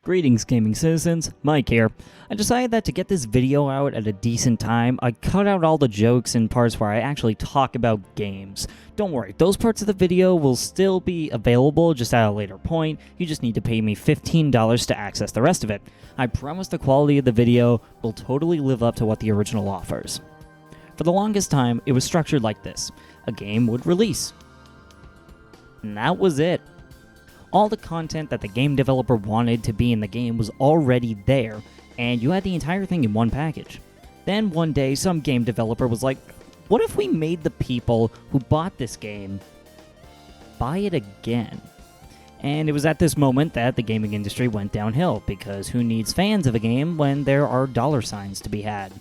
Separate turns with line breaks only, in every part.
Greetings, gaming citizens, Mike here. I decided that to get this video out at a decent time, I cut out all the jokes and parts where I actually talk about games. Don't worry, those parts of the video will still be available just at a later point. You just need to pay me $15 to access the rest of it. I promise the quality of the video will totally live up to what the original offers. For the longest time, it was structured like this. A game would release. And that was it. All the content that the game developer wanted to be in the game was already there, and you had the entire thing in one package. Then one day, some game developer was like, what if we made the people who bought this game buy it again? And it was at this moment that the gaming industry went downhill, because who needs fans of a game when there are dollar signs to be had?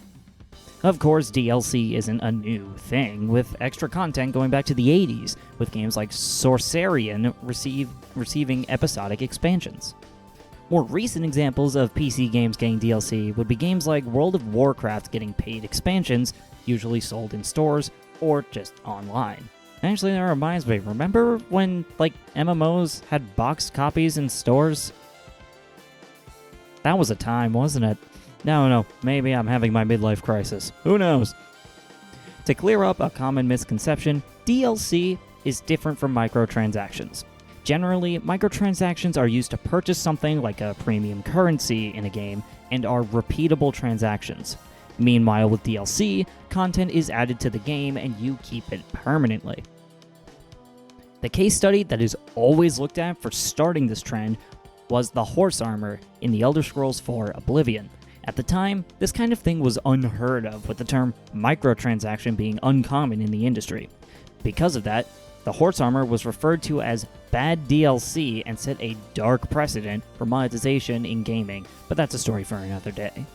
Of course, DLC isn't a new thing, with extra content going back to the 80s, with games like Sorcerian receiving episodic expansions. More recent examples of PC games getting DLC would be games like World of Warcraft getting paid expansions, usually sold in stores or just online. Actually, that reminds me, remember when, MMOs had boxed copies in stores? That was a time, wasn't it? No, maybe I'm having my midlife crisis. Who knows? To clear up a common misconception, DLC is different from microtransactions. Generally, microtransactions are used to purchase something like a premium currency in a game and are repeatable transactions. Meanwhile, with DLC, content is added to the game and you keep it permanently. The case study that is always looked at for starting this trend was the horse armor in the Elder Scrolls IV Oblivion. At the time, this kind of thing was unheard of, with the term microtransaction being uncommon in the industry. Because of that, the horse armor was referred to as bad DLC and set a dark precedent for monetization in gaming, but that's a story for another day.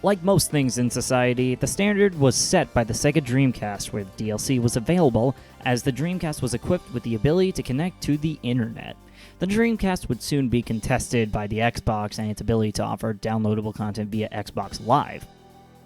Like most things in society, the standard was set by the Sega Dreamcast, where DLC was available, as the Dreamcast was equipped with the ability to connect to the internet. The Dreamcast would soon be contested by the Xbox and its ability to offer downloadable content via Xbox Live.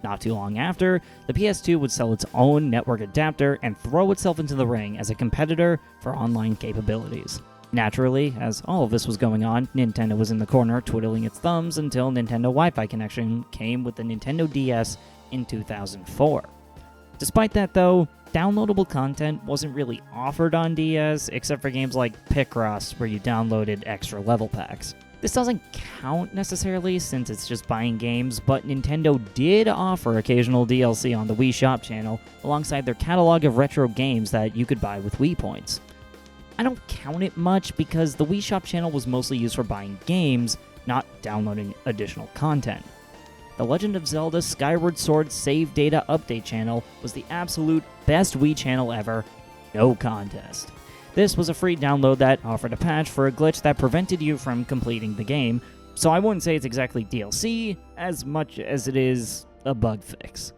Not too long after, the PS2 would sell its own network adapter and throw itself into the ring as a competitor for online capabilities. Naturally, as all of this was going on, Nintendo was in the corner twiddling its thumbs until Nintendo Wi-Fi connection came with the Nintendo DS in 2004. Despite that though, downloadable content wasn't really offered on DS, except for games like Picross, where you downloaded extra level packs. This doesn't count necessarily, since it's just buying games, but Nintendo did offer occasional DLC on the Wii Shop channel, alongside their catalog of retro games that you could buy with Wii points. I don't count it much, because the Wii Shop channel was mostly used for buying games, not downloading additional content. The Legend of Zelda Skyward Sword Save Data Update channel was the absolute best Wii channel ever, no contest. This was a free download that offered a patch for a glitch that prevented you from completing the game, so I wouldn't say it's exactly DLC as much as it is a bug fix.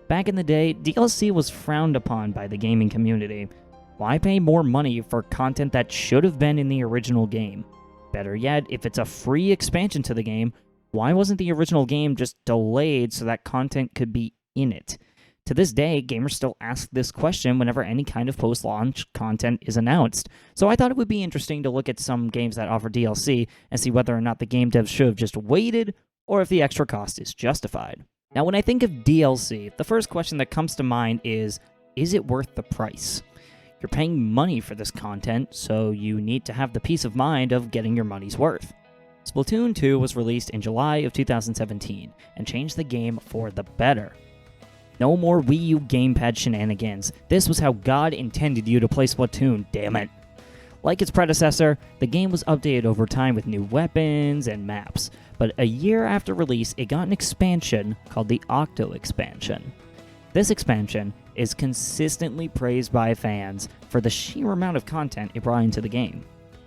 Back in the day, DLC was frowned upon by the gaming community. Why pay more money for content that should have been in the original game? Better yet, if it's a free expansion to the game, why wasn't the original game just delayed so that content could be in it? To this day, gamers still ask this question whenever any kind of post-launch content is announced. So I thought it would be interesting to look at some games that offer DLC and see whether or not the game devs should have just waited, or if the extra cost is justified. Now, when I think of DLC, the first question that comes to mind is it worth the price? You're paying money for this content, so you need to have the peace of mind of getting your money's worth. Splatoon 2 was released in July of 2017 and changed the game for the better. No more Wii U gamepad shenanigans. This was how God intended you to play Splatoon, damn it. Like its predecessor, the game was updated over time with new weapons and maps, but a year after release, it got an expansion called the Octo Expansion. This expansion is consistently praised by fans for the sheer amount of content it brought into the game.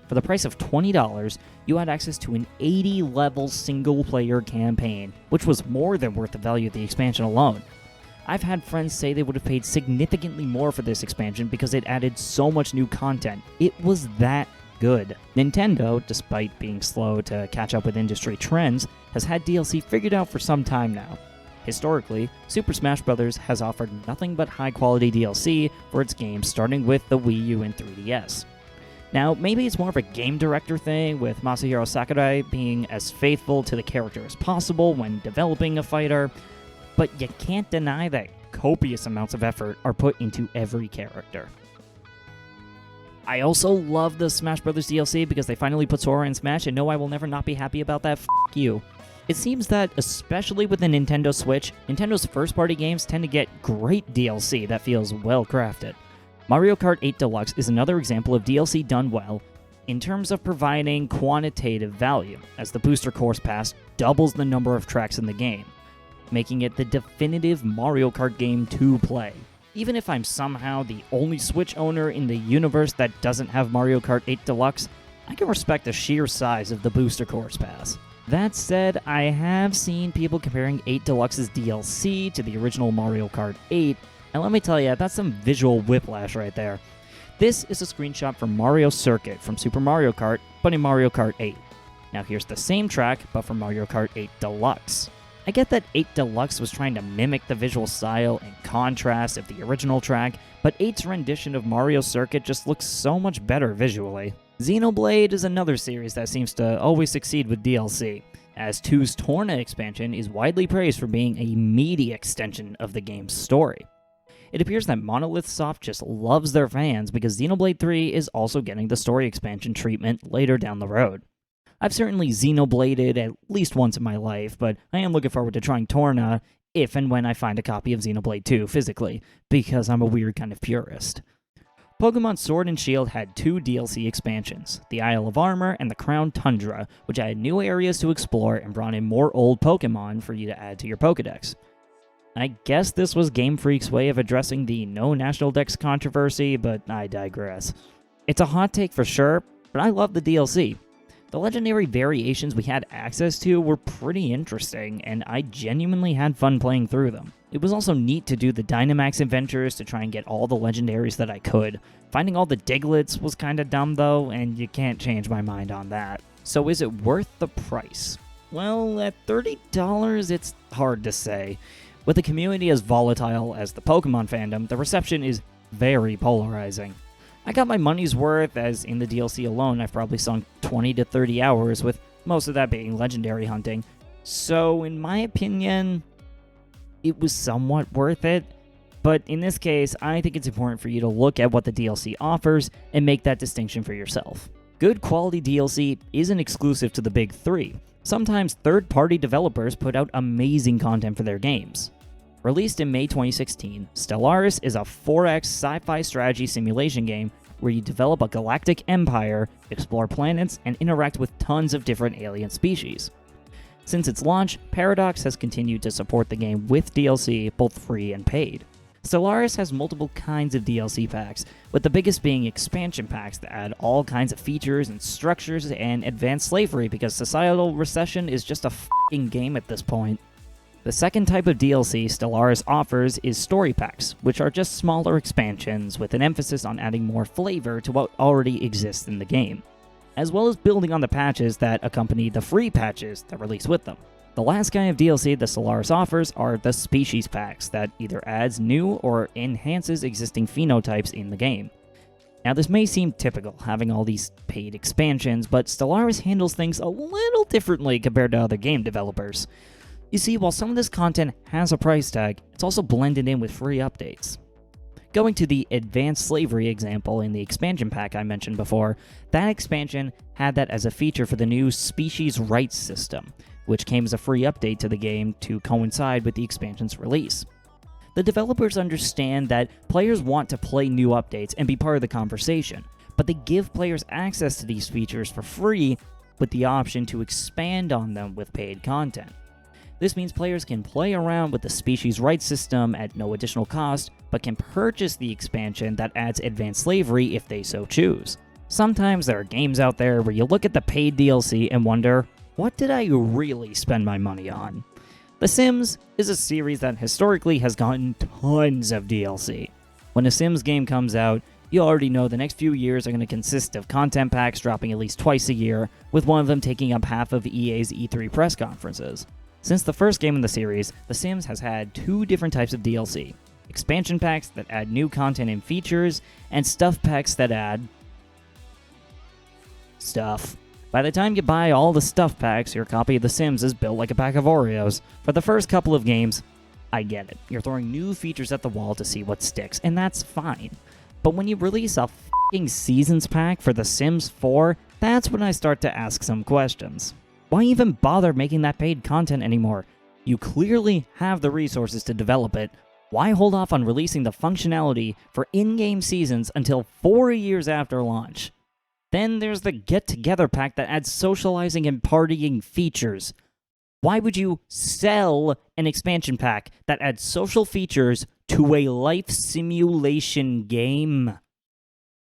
For the price of $20, you had access to an 80-level single-player campaign, which was more than worth the value of the expansion alone. I've had friends say they would have paid significantly more for this expansion because it added so much new content. It was that good. Nintendo, despite being slow to catch up with industry trends, has had DLC figured out for some time now. Historically, Super Smash Bros. Has offered nothing but high-quality DLC for its games, starting with the Wii U and 3DS. Now, maybe it's more of a game director thing, with Masahiro Sakurai being as faithful to the character as possible when developing a fighter, but you can't deny that copious amounts of effort are put into every character. I also love the Smash Bros. DLC because they finally put Sora in Smash, and no, I will never not be happy about that. F*** you. It seems that, especially with the Nintendo Switch, Nintendo's first-party games tend to get great DLC that feels well-crafted. Mario Kart 8 Deluxe is another example of DLC done well in terms of providing quantitative value, as the Booster Course Pass doubles the number of tracks in the game, making it the definitive Mario Kart game to play. Even if I'm somehow the only Switch owner in the universe that doesn't have Mario Kart 8 Deluxe, I can respect the sheer size of the Booster Course Pass. That said, I have seen people comparing 8 Deluxe's DLC to the original Mario Kart 8, and let me tell you, that's some visual whiplash right there. This is a screenshot from Mario Circuit from Super Mario Kart, but in Mario Kart 8. Now here's the same track, but for Mario Kart 8 Deluxe. I get that 8 Deluxe was trying to mimic the visual style and contrast of the original track, but 8's rendition of Mario Circuit just looks so much better visually. Xenoblade is another series that seems to always succeed with DLC, as 2's Torna expansion is widely praised for being a meaty extension of the game's story. It appears that Monolith Soft just loves their fans because Xenoblade 3 is also getting the story expansion treatment later down the road. I've certainly Xenobladed at least once in my life, but I am looking forward to trying Torna if and when I find a copy of Xenoblade 2 physically, because I'm a weird kind of purist. Pokemon Sword and Shield had 2 DLC expansions, the Isle of Armor and the Crown Tundra, which added new areas to explore and brought in more old Pokemon for you to add to your Pokedex. I guess this was Game Freak's way of addressing the no National Dex controversy, but I digress. It's a hot take for sure, but I love the DLC. The legendary variations we had access to were pretty interesting, and I genuinely had fun playing through them. It was also neat to do the Dynamax adventures to try and get all the legendaries that I could. Finding all the Diglets was kinda dumb though, and you can't change my mind on that. So is it worth the price? Well, at $30, it's hard to say. With a community as volatile as the Pokemon fandom, the reception is very polarizing. I got my money's worth, as in the DLC alone I've probably sunk 20 to 30 hours, with most of that being legendary hunting. So in my opinion, it was somewhat worth it, but in this case, I think it's important for you to look at what the DLC offers and make that distinction for yourself. Good quality DLC isn't exclusive to the big three. Sometimes third-party developers put out amazing content for their games. Released in May 2016, Stellaris is a 4X sci-fi strategy simulation game where you develop a galactic empire, explore planets, and interact with tons of different alien species. Since its launch, Paradox has continued to support the game with DLC, both free and paid. Stellaris has multiple kinds of DLC packs, with the biggest being expansion packs that add all kinds of features and structures and advanced slavery because societal recession is just a f***ing game at this point. The second type of DLC Stellaris offers is story packs, which are just smaller expansions with an emphasis on adding more flavor to what already exists in the game, as well as building on the patches that accompany the free patches that release with them. The last kind of DLC the Stellaris offers are the species packs that either adds new or enhances existing phenotypes in the game. Now this may seem typical, having all these paid expansions, but Stellaris handles things a little differently compared to other game developers. You see, while some of this content has a price tag, it's also blended in with free updates. Going to the advanced slavery example in the expansion pack I mentioned before, that expansion had that as a feature for the new species rights system, which came as a free update to the game to coincide with the expansion's release. The developers understand that players want to play new updates and be part of the conversation, but they give players access to these features for free with the option to expand on them with paid content. This means players can play around with the species rights system at no additional cost, but can purchase the expansion that adds advanced slavery if they so choose. Sometimes there are games out there where you look at the paid DLC and wonder, what did I really spend my money on? The Sims is a series that historically has gotten tons of DLC. When a Sims game comes out, you already know the next few years are going to consist of content packs dropping at least twice a year, with one of them taking up half of EA's E3 press conferences. Since the first game in the series, The Sims has had 2 different types of DLC. Expansion packs that add new content and features, and stuff packs that add stuff. By the time you buy all the stuff packs, your copy of The Sims is built like a pack of Oreos. For the first couple of games, I get it. You're throwing new features at the wall to see what sticks, and that's fine. But when you release a f***ing Seasons pack for The Sims 4, that's when I start to ask some questions. Why even bother making that paid content anymore? You clearly have the resources to develop it. Why hold off on releasing the functionality for in-game seasons until 4 years after launch? Then there's the get-together pack that adds socializing and partying features. Why would you sell an expansion pack that adds social features to a life simulation game?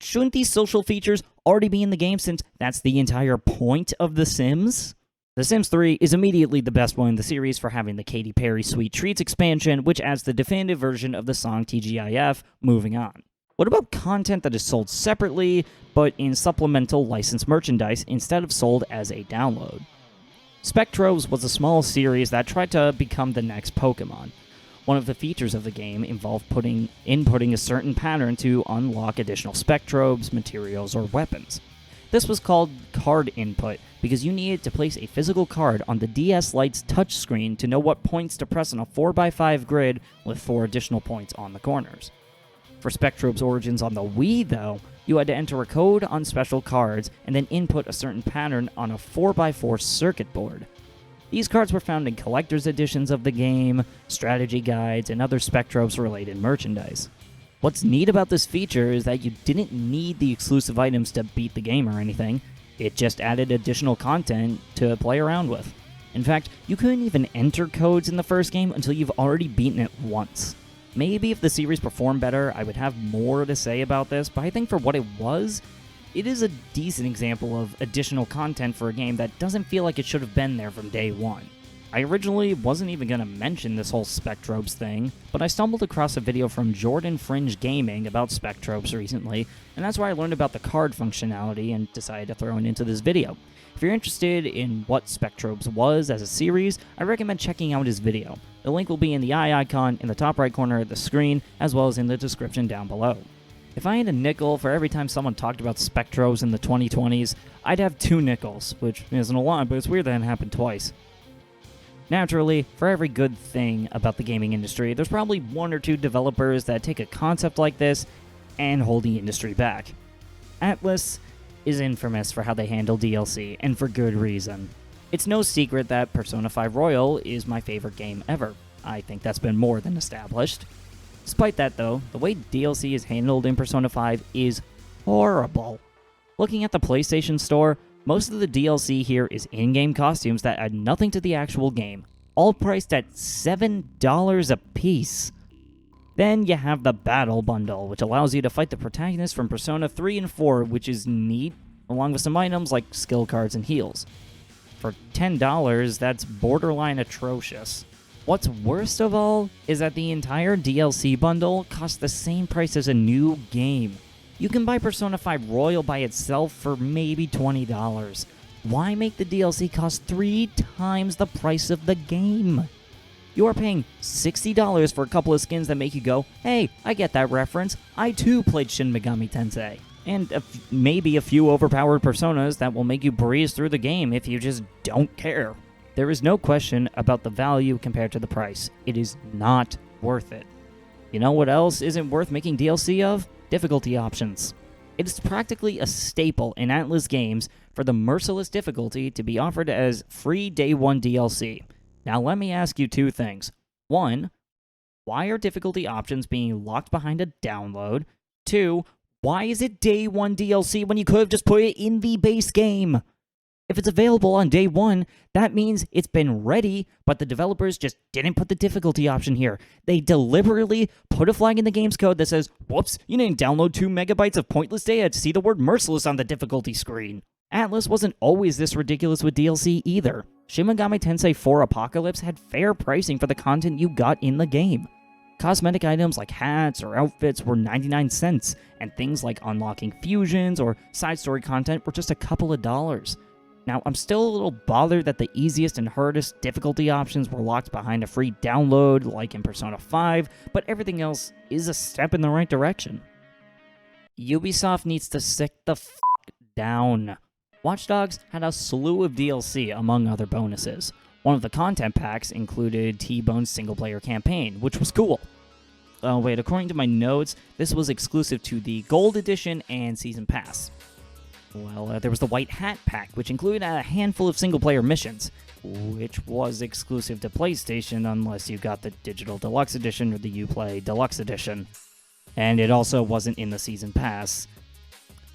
Shouldn't these social features already be in the game since that's the entire point of The Sims? The Sims 3 is immediately the best one in the series for having the Katy Perry Sweet Treats expansion, which adds the definitive version of the song TGIF, Moving On. What about content that is sold separately, but in supplemental licensed merchandise instead of sold as a download? Spectros was a small series that tried to become the next Pokemon. One of the features of the game involved inputting a certain pattern to unlock additional Spectrobes, materials, or weapons. This was called card input because you needed to place a physical card on the DS Lite's touchscreen to know what points to press on a 4x5 grid with 4 additional points on the corners. For Spectrobe's origins on the Wii, though, you had to enter a code on special cards and then input a certain pattern on a 4x4 circuit board. These cards were found in collector's editions of the game, strategy guides, and other Spectrobes-related merchandise. What's neat about this feature is that you didn't need the exclusive items to beat the game or anything. It just added additional content to play around with. In fact, you couldn't even enter codes in the first game until you've already beaten it once. Maybe if the series performed better, I would have more to say about this, but I think for what it was, it is a decent example of additional content for a game that doesn't feel like it should have been there from day one. I originally wasn't even going to mention this whole Spectrobes thing, but I stumbled across a video from Jordan Fringe Gaming about Spectrobes recently, and that's where I learned about the card functionality and decided to throw it into this video. If you're interested in what Spectrobes was as a series, I recommend checking out his video. The link will be in the eye icon in the top right corner of the screen, as well as in the description down below. If I had a nickel for every time someone talked about Spectrobes in the 2020s, I'd have 2 nickels, which isn't a lot, but it's weird that it happened twice. Naturally, for every good thing about the gaming industry, there's probably 1 or 2 developers that take a concept like this and hold the industry back. Atlus is infamous for how they handle DLC, and for good reason. It's no secret that Persona 5 Royal is my favorite game ever. I think that's been more than established. Despite that though, the way DLC is handled in Persona 5 is horrible. Looking at the PlayStation Store, most of the DLC here is in-game costumes that add nothing to the actual game, all priced at $7 a piece. Then you have the Battle Bundle, which allows you to fight the protagonist from Persona 3 and 4, which is neat, along with some items like skill cards and heals. For $10, that's borderline atrocious. What's worst of all is that the entire DLC bundle costs the same price as a new game. You can buy Persona 5 Royal by itself for maybe $20. Why make the DLC cost 3 times the price of the game? You are paying $60 for a couple of skins that make you go, hey, I get that reference, I too played Shin Megami Tensei. And maybe a few overpowered personas that will make you breeze through the game if you just don't care. There is no question about the value compared to the price. It is not worth it. You know what else isn't worth making DLC of? Difficulty options. It is practically a staple in Atlus games for the merciless difficulty to be offered as free Day 1 DLC. Now let me ask you 2 things. 1, why are difficulty options being locked behind a download? 2, why is it Day 1 DLC when you could have just put it in the base game? If it's available on Day 1, that means it's been ready, but the developers just didn't put the difficulty option here. They deliberately put a flag in the game's code that says, whoops, you didn't download 2 megabytes of pointless data to see the word merciless on the difficulty screen. Atlus wasn't always this ridiculous with DLC either. Shin Megami Tensei 4 Apocalypse had fair pricing for the content you got in the game. Cosmetic items like hats or outfits were 99 cents, and things like unlocking fusions or side story content were just a couple of dollars. Now, I'm still a little bothered that the easiest and hardest difficulty options were locked behind a free download, like in Persona 5, but everything else is a step in the right direction. Ubisoft needs to sit the f*** down. Watch Dogs had a slew of DLC among other bonuses. One of the content packs included T-Bone's single-player campaign, which was cool. Oh wait, according to my notes, this was exclusive to the Gold Edition and Season Pass. Well, there was the White Hat pack, which included a handful of single-player missions, which was exclusive to PlayStation unless you got the Digital Deluxe Edition or the Uplay Deluxe Edition. And it also wasn't in the Season Pass.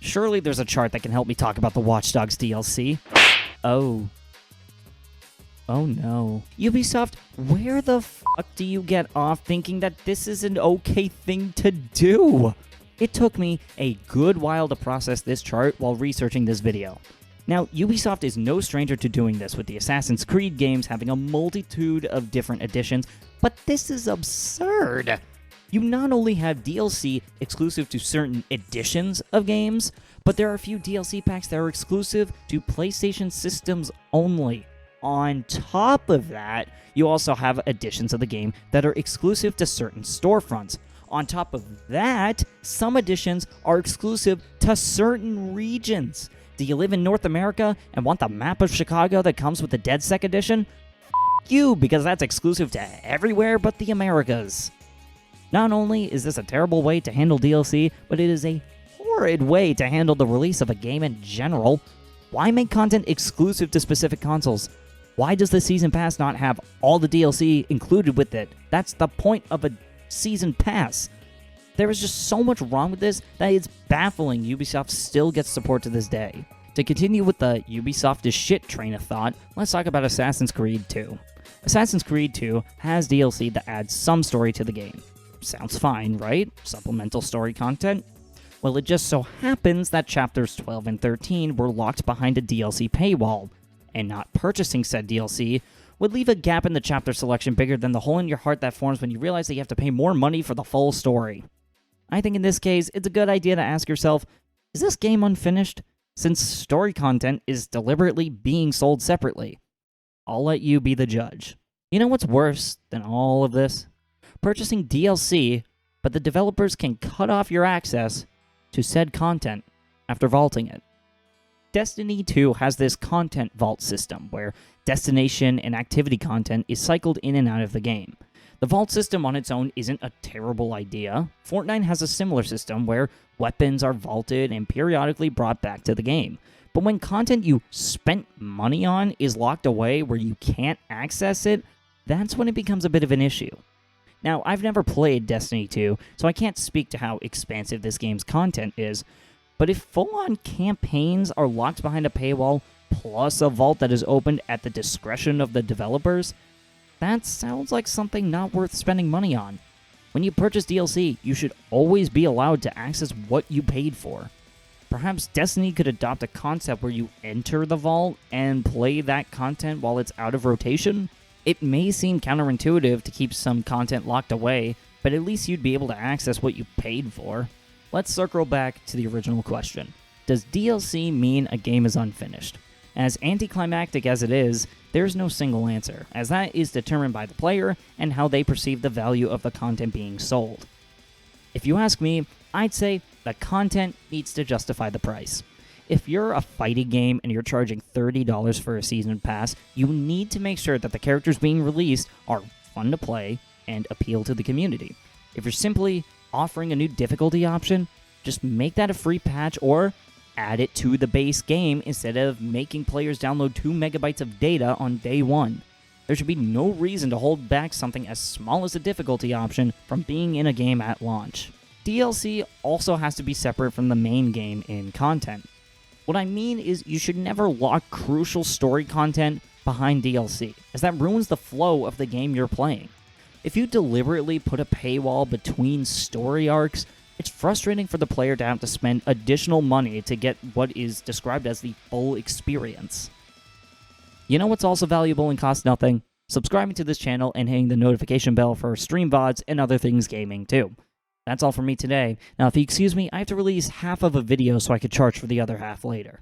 Surely there's a chart that can help me talk about the Watch Dogs DLC. Oh no. Ubisoft, where the fuck do you get off thinking that this is an okay thing to do? It took me a good while to process this chart while researching this video. Now, Ubisoft is no stranger to doing this with the Assassin's Creed games having a multitude of different editions, but this is absurd. You not only have DLC exclusive to certain editions of games, but there are a few DLC packs that are exclusive to PlayStation systems only. On top of that, you also have editions of the game that are exclusive to certain storefronts. On top of that, some editions are exclusive to certain regions. Do you live in North America and want the map of Chicago that comes with the DedSec edition? F*** you, because that's exclusive to everywhere but the Americas. Not only is this a terrible way to handle DLC, but it is a horrid way to handle the release of a game in general. Why make content exclusive to specific consoles? Why does the Season Pass not have all the DLC included with it? That's the point of a Season Pass. There is just so much wrong with this that it's baffling Ubisoft still gets support to this day. To continue with the Ubisoft is shit train of thought, let's talk about Assassin's Creed 2. Assassin's Creed 2 has DLC that adds some story to the game. Sounds fine, right? Supplemental story content? Well, it just so happens that chapters 12 and 13 were locked behind a DLC paywall, and not purchasing said DLC would leave a gap in the chapter selection bigger than the hole in your heart that forms when you realize that you have to pay more money for the full story. I think in this case, it's a good idea to ask yourself, is this game unfinished? Since story content is deliberately being sold separately. I'll let you be the judge. You know what's worse than all of this? Purchasing DLC, but the developers can cut off your access to said content after vaulting it. Destiny 2 has this content vault system where destination and activity content is cycled in and out of the game. The vault system on its own isn't a terrible idea. Fortnite has a similar system where weapons are vaulted and periodically brought back to the game. But when content you spent money on is locked away where you can't access it, that's when it becomes a bit of an issue. Now, I've never played Destiny 2, so I can't speak to how expansive this game's content is, but if full-on campaigns are locked behind a paywall, plus a vault that is opened at the discretion of the developers, that sounds like something not worth spending money on. When you purchase DLC, you should always be allowed to access what you paid for. Perhaps Destiny could adopt a concept where you enter the vault and play that content while it's out of rotation. It may seem counterintuitive to keep some content locked away, but at least you'd be able to access what you paid for. Let's circle back to the original question. Does DLC mean a game is unfinished? As anticlimactic as it is, there's no single answer, as that is determined by the player and how they perceive the value of the content being sold. If you ask me, I'd say the content needs to justify the price. If you're a fighting game and you're charging $30 for a season pass, you need to make sure that the characters being released are fun to play and appeal to the community. If you're simply offering a new difficulty option, just make that a free patch or add it to the base game instead of making players download 2 megabytes of data on day one. There should be no reason to hold back something as small as a difficulty option from being in a game at launch. DLC also has to be separate from the main game in content. What I mean is you should never lock crucial story content behind DLC, as that ruins the flow of the game you're playing. If you deliberately put a paywall between story arcs, it's frustrating for the player to have to spend additional money to get what is described as the full experience. You know what's also valuable and costs nothing? Subscribing to this channel and hitting the notification bell for stream VODs and other things gaming too. That's all from me today. Now if you excuse me, I have to release half of a video so I could charge for the other half later.